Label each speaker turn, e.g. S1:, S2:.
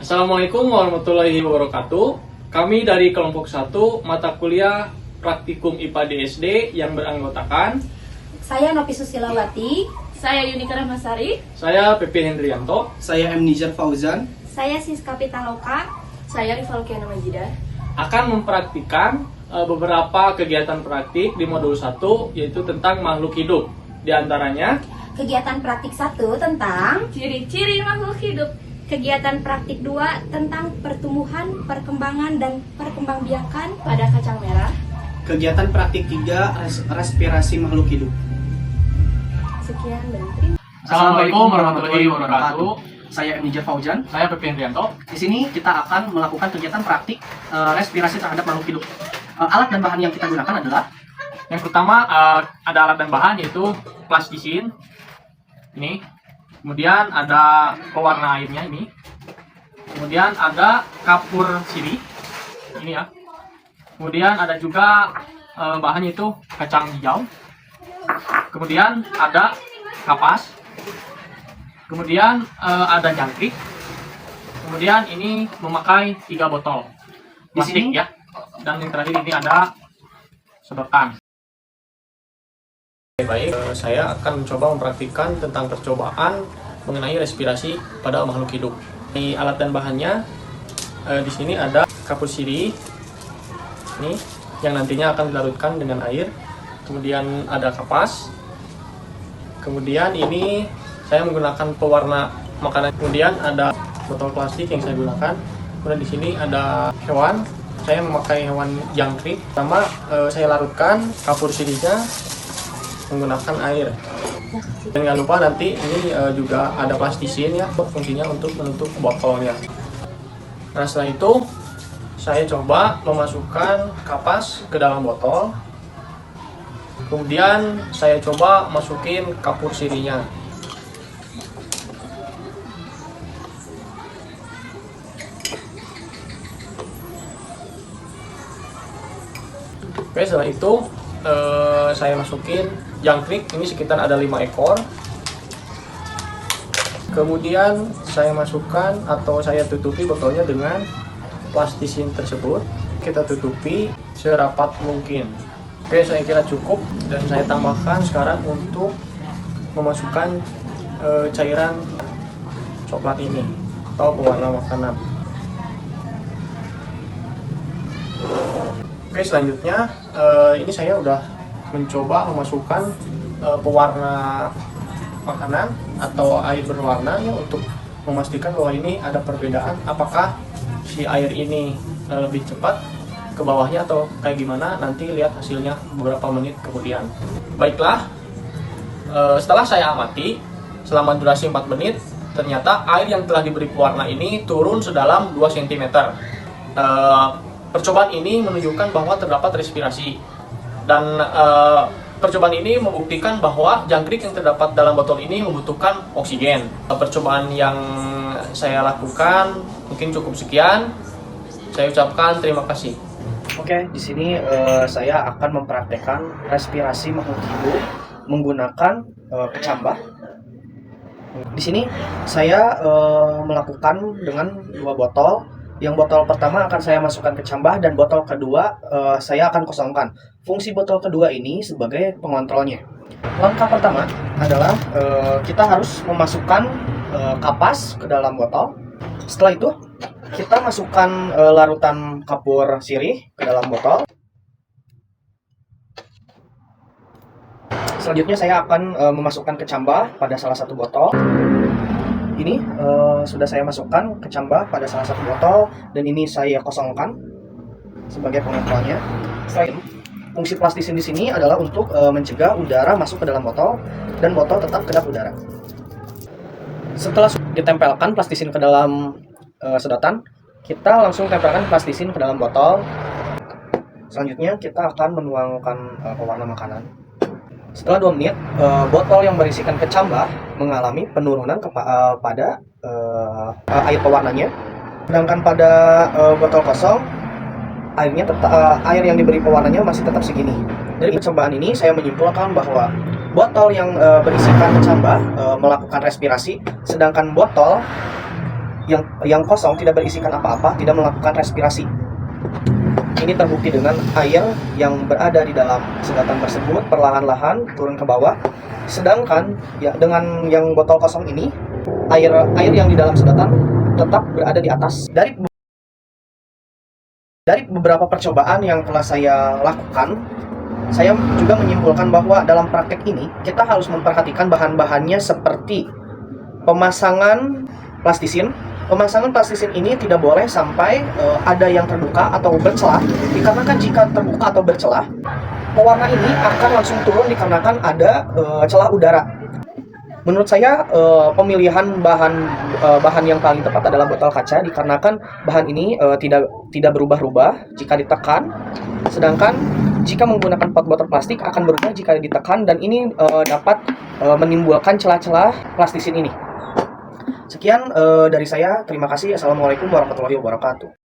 S1: Assalamualaikum warahmatullahi wabarakatuh. Kami dari kelompok 1 mata kuliah Praktikum IPA DSD yang beranggotakan
S2: Saya Nopi Susilawati.
S3: Saya Yunika Rahmasari.
S1: saya Pepe Hendrianto.
S4: Saya M. Nijar Fauzan.
S2: Saya Siska Pitaloka.
S3: Saya Rival Kiana Majidah.
S1: Akan mempraktikkan beberapa kegiatan praktik di modul 1 yaitu tentang makhluk hidup. Di antaranya
S2: Kegiatan praktik 1 tentang
S3: Ciri-ciri makhluk hidup.
S2: kegiatan praktik 2 tentang pertumbuhan, perkembangan, dan perkembangbiakan.
S3: Pada kacang merah.
S4: Kegiatan praktik 3 respirasi makhluk hidup.
S3: Sekian dan terima.
S1: Assalamualaikum warahmatullahi wabarakatuh.
S4: Saya M. Nijar Fauzan.
S1: Saya Pepe Hendrianto.
S4: Di sini kita akan melakukan kegiatan praktik respirasi terhadap makhluk hidup. Alat dan bahan yang kita gunakan adalah
S1: Yang pertama ada alat dan bahan yaitu plastisin. Ini. Kemudian ada pewarna airnya ini. Kemudian ada kapur sirih. Ini ya. Kemudian ada juga bahannya itu kacang hijau. Kemudian ada kapas. Kemudian ada jangkrik. Kemudian ini memakai 3 botol plastik
S4: sini?
S1: ya. Dan yang terakhir ini ada sedotan. Baik, saya akan mencoba mempraktikkan tentang percobaan mengenai respirasi pada makhluk hidup. Di alat dan bahannya, di sini ada kapur sirih, ini yang nantinya akan dilarutkan dengan air. Kemudian ada kapas. Kemudian ini saya menggunakan pewarna makanan. Kemudian ada botol plastik yang saya gunakan. Kemudian di sini ada hewan. Saya memakai hewan jangkrik. Pertama saya larutkan kapur sirihnya menggunakan air. Dan jangan lupa nanti ini juga ada plastisin ya, fungsinya untuk menutup botolnya. Nah setelah itu saya coba memasukkan kapas ke dalam botol. Kemudian saya coba masukin kapur sirihnya. Oke, setelah itu saya masukin jangkrik, ini sekitar ada 5 ekor. Kemudian saya masukkan atau saya tutupi botolnya dengan plastisin tersebut. Kita tutupi serapat mungkin. Oke, saya kira cukup dan saya tambahkan sekarang untuk memasukkan cairan coklat ini atau pewarna makanan. Oke, selanjutnya ini saya udah mencoba memasukkan pewarna makanan atau air berwarna ya, untuk memastikan bahwa ini ada perbedaan apakah si air ini lebih cepat ke bawahnya atau kayak gimana, nanti lihat hasilnya beberapa menit kemudian. Baiklah, setelah saya amati selama durasi 4 menit, ternyata air yang telah diberi pewarna ini turun sedalam 2 cm. Percobaan ini menunjukkan bahwa terdapat respirasi dan percobaan ini membuktikan bahwa jangkrik yang terdapat dalam botol ini membutuhkan oksigen. Percobaan yang saya lakukan mungkin cukup sekian. Saya ucapkan terima kasih.
S4: Oke, di sini saya akan mempraktekkan respirasi makhluk hidup menggunakan kecambah. Di sini saya melakukan dengan 2 botol. Yang botol pertama akan saya masukkan kecambah dan botol kedua saya akan kosongkan. Fungsi botol kedua ini sebagai pengontrolnya. Langkah pertama adalah kita harus memasukkan kapas ke dalam botol. Setelah itu kita masukkan larutan kapur sirih ke dalam botol. Selanjutnya saya akan memasukkan kecambah pada salah satu botol. Ini sudah saya masukkan kecambah pada salah satu botol dan ini saya kosongkan sebagai pengontrolnya. Fungsi plastisin di sini adalah untuk mencegah udara masuk ke dalam botol dan botol tetap kedap udara. Setelah ditempelkan plastisin ke dalam sedotan, kita langsung tempelkan plastisin ke dalam botol. Selanjutnya kita akan menuangkan pewarna makanan. Setelah 2 menit, botol yang berisikan kecambah mengalami penurunan pada air pewarnanya. Sedangkan pada botol kosong, air yang diberi pewarnanya masih tetap segini. Dari percobaan ini, saya menyimpulkan bahwa botol yang berisikan kecambah melakukan respirasi, sedangkan botol yang kosong tidak berisikan apa-apa, tidak melakukan respirasi. Ini terbukti dengan air yang berada di dalam sedotan tersebut perlahan-lahan turun ke bawah. Sedangkan ya dengan yang botol kosong ini, air yang di dalam sedotan tetap berada di atas. Dari beberapa percobaan yang telah saya lakukan, saya juga menyimpulkan bahwa dalam praktek ini kita harus memperhatikan bahan-bahannya seperti pemasangan plastisin. Pemasangan plastisin ini tidak boleh sampai ada yang terbuka atau bercelah, dikarenakan jika terbuka atau bercelah, pewarna ini akan langsung turun dikarenakan ada celah udara. Menurut saya pemilihan bahan yang paling tepat adalah botol kaca, dikarenakan bahan ini tidak berubah-ubah jika ditekan, sedangkan jika menggunakan pot botol plastik akan berubah jika ditekan, dan ini dapat menimbulkan celah-celah plastisin ini. Sekian dari saya, terima kasih. Assalamualaikum warahmatullahi wabarakatuh.